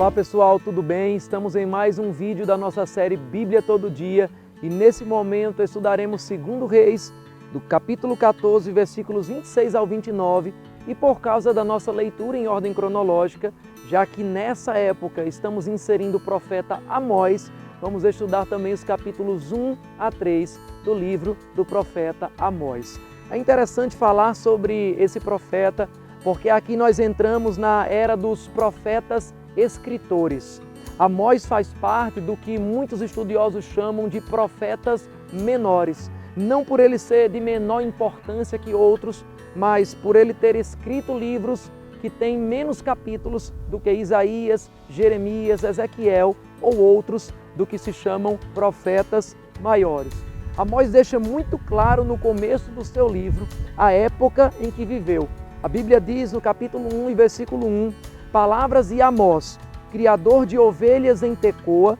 Olá pessoal, tudo bem? Estamos em mais um vídeo da nossa série Bíblia Todo Dia e nesse momento estudaremos 2 Reis, do capítulo 14, versículos 26 ao 29 e por causa da nossa leitura em ordem cronológica, já que nessa época estamos inserindo o profeta Amós, vamos estudar também os capítulos 1 a 3 do livro do profeta Amós. É interessante falar sobre esse profeta, porque aqui nós entramos na era dos profetas escritores. Amós faz parte do que muitos estudiosos chamam de profetas menores, não por ele ser de menor importância que outros, mas por ele ter escrito livros que têm menos capítulos do que Isaías, Jeremias, Ezequiel ou outros do que se chamam profetas maiores. Amós deixa muito claro no começo do seu livro a época em que viveu. A Bíblia diz no capítulo 1 e versículo 1, palavras de Amós, criador de ovelhas em Tecoa,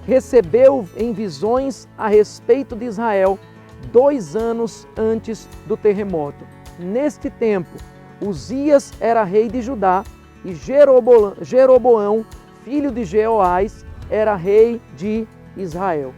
recebeu em visões a respeito de Israel 2 anos antes do terremoto. Neste tempo, Uzias era rei de Judá e Jeroboão, filho de Jeoás, era rei de Israel.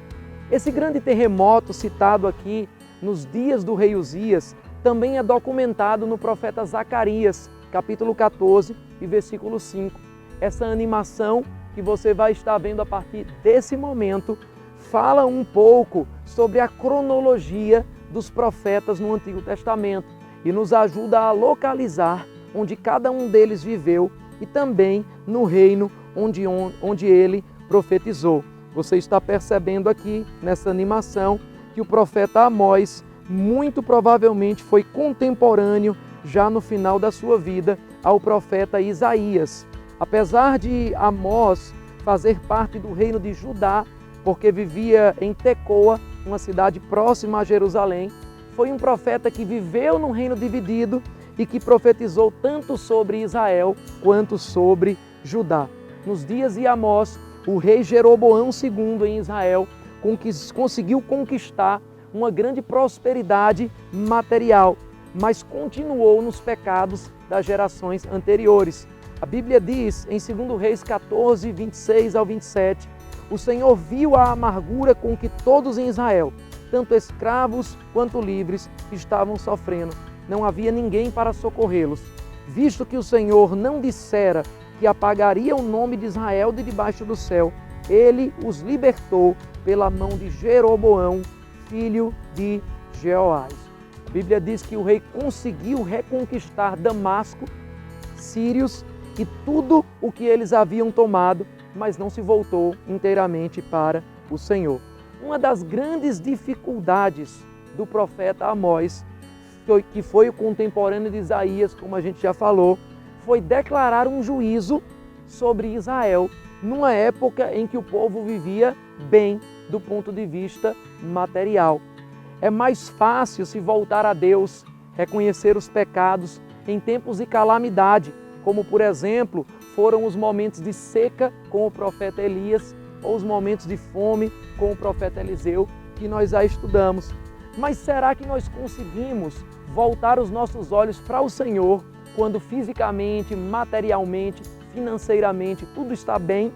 Esse grande terremoto citado aqui nos dias do rei Uzias também é documentado no profeta Zacarias, capítulo 14 e versículo 5. Essa animação que você vai estar vendo a partir desse momento fala um pouco sobre a cronologia dos profetas no Antigo Testamento e nos ajuda a localizar onde cada um deles viveu e também no reino onde ele profetizou. Você está percebendo aqui nessa animação que o profeta Amós muito provavelmente foi contemporâneo já no final da sua vida ao profeta Isaías. Apesar de Amós fazer parte do reino de Judá, porque vivia em Tecoa, uma cidade próxima a Jerusalém, foi um profeta que viveu num reino dividido e que profetizou tanto sobre Israel quanto sobre Judá. Nos dias de Amós, o rei Jeroboão II em Israel conseguiu conquistar uma grande prosperidade material, mas continuou nos pecados das gerações anteriores. A Bíblia diz em 2 Reis 14, 26 ao 27, o Senhor viu a amargura com que todos em Israel, tanto escravos quanto livres, estavam sofrendo. Não havia ninguém para socorrê-los. Visto que o Senhor não dissera que apagaria o nome de Israel de debaixo do céu, ele os libertou pela mão de Jeroboão, filho de Jeoás. A Bíblia diz que o rei conseguiu reconquistar Damasco, sírios e tudo o que eles haviam tomado, mas não se voltou inteiramente para o Senhor. Uma das grandes dificuldades do profeta Amós, que foi o contemporâneo de Isaías, como a gente já falou, foi declarar um juízo sobre Israel, numa época em que o povo vivia bem do ponto de vista material. É mais fácil se voltar a Deus, reconhecer os pecados em tempos de calamidade, como por exemplo foram os momentos de seca com o profeta Elias ou os momentos de fome com o profeta Eliseu, que nós já estudamos. Mas será que nós conseguimos voltar os nossos olhos para o Senhor quando fisicamente, materialmente, financeiramente tudo está bem?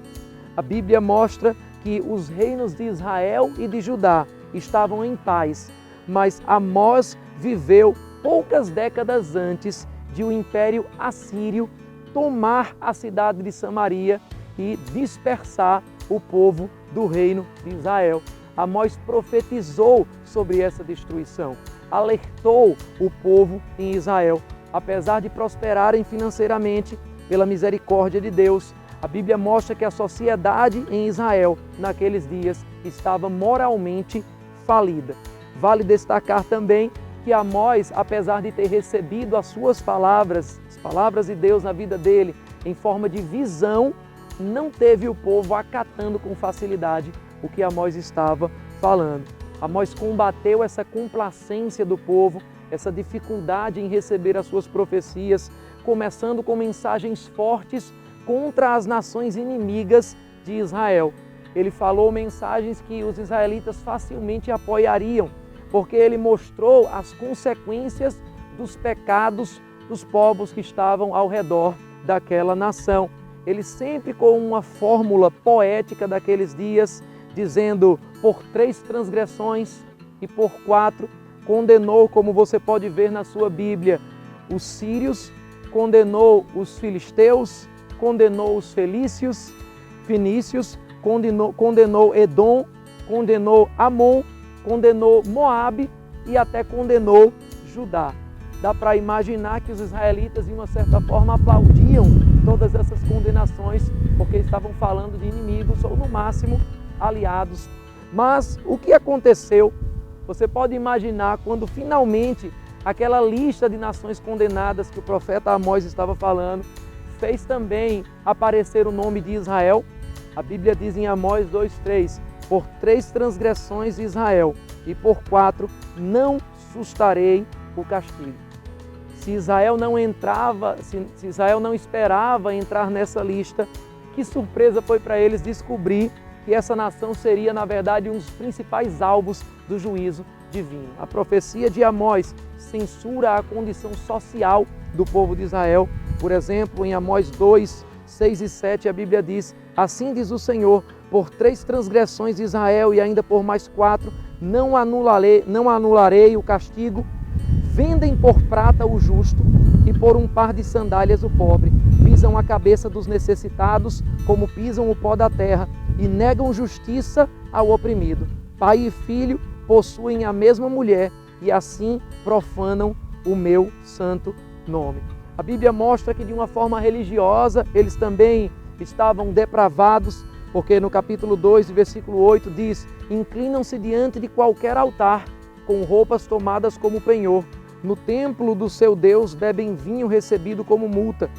A Bíblia mostra que os reinos de Israel e de Judá estavam em paz, mas Amós viveu poucas décadas antes de o Império Assírio tomar a cidade de Samaria e dispersar o povo do reino de Israel. Amós profetizou sobre essa destruição, alertou o povo em Israel. Apesar de prosperarem financeiramente, pela misericórdia de Deus, a Bíblia mostra que a sociedade em Israel, naqueles dias, estava moralmente falida. Vale destacar também que Amós, apesar de ter recebido as suas palavras, as palavras de Deus na vida dele, em forma de visão, não teve o povo acatando com facilidade o que Amós estava falando. Amós combateu essa complacência do povo, essa dificuldade em receber as suas profecias, começando com mensagens fortes contra as nações inimigas de Israel. Ele falou mensagens que os israelitas facilmente apoiariam, porque ele mostrou as consequências dos pecados dos povos que estavam ao redor daquela nação. ele sempre com uma fórmula poética daqueles dias, dizendo: por 3 transgressões e por 4 condenou, como você pode ver na sua Bíblia, os sírios, condenou os filisteus, condenou os fenícios, condenou Edom, condenou Amon, condenou Moabe e até condenou Judá. Dá para imaginar que os israelitas, de uma certa forma, aplaudiam todas essas condenações, porque estavam falando de inimigos ou, no máximo, aliados. Mas o que aconteceu? Você pode imaginar quando finalmente aquela lista de nações condenadas que o profeta Amós estava falando fez também aparecer o nome de Israel. A Bíblia diz em Amós 2:3: por 3 transgressões de Israel e por 4 não sustarei o castigo. Se Israel não entrava, se Israel não esperava entrar nessa lista, que surpresa foi para eles descobrir que essa nação seria, na verdade, um dos principais alvos do juízo divino. A profecia de Amós censura a condição social do povo de Israel. Por exemplo, em Amós 2:6 e 7, a Bíblia diz: assim diz o Senhor, por 3 transgressões de Israel e ainda por mais 4, não anularei o castigo. Vendem por prata o justo e por um par de sandálias o pobre. Pisam a cabeça dos necessitados como pisam o pó da terra e negam justiça ao oprimido. Pai e filho possuem a mesma mulher e assim profanam o meu santo nome. A Bíblia mostra que de uma forma religiosa eles também estavam depravados, porque no capítulo 2, versículo 8 diz: inclinam-se diante de qualquer altar com roupas tomadas como penhor. No templo do seu Deus bebem vinho recebido como multa.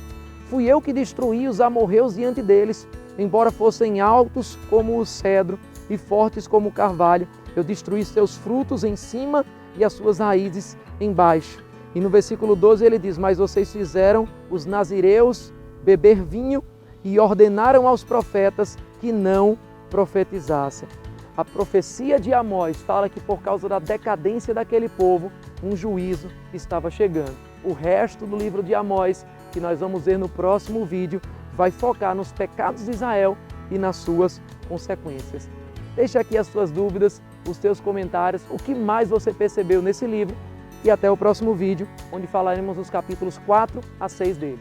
Fui eu que destruí os amorreus diante deles, embora fossem altos como o cedro e fortes como o carvalho. Eu destruí seus frutos em cima e as suas raízes embaixo. E no versículo 12 ele diz: mas vocês fizeram os nazireus beber vinho e ordenaram aos profetas que não profetizassem. A profecia de Amós fala que por causa da decadência daquele povo, um juízo estava chegando. O resto do livro de Amós, que nós vamos ver no próximo vídeo, vai focar nos pecados de Israel e nas suas consequências. Deixe aqui as suas dúvidas, os seus comentários, o que mais você percebeu nesse livro, e até o próximo vídeo, onde falaremos dos capítulos 4 a 6 dele.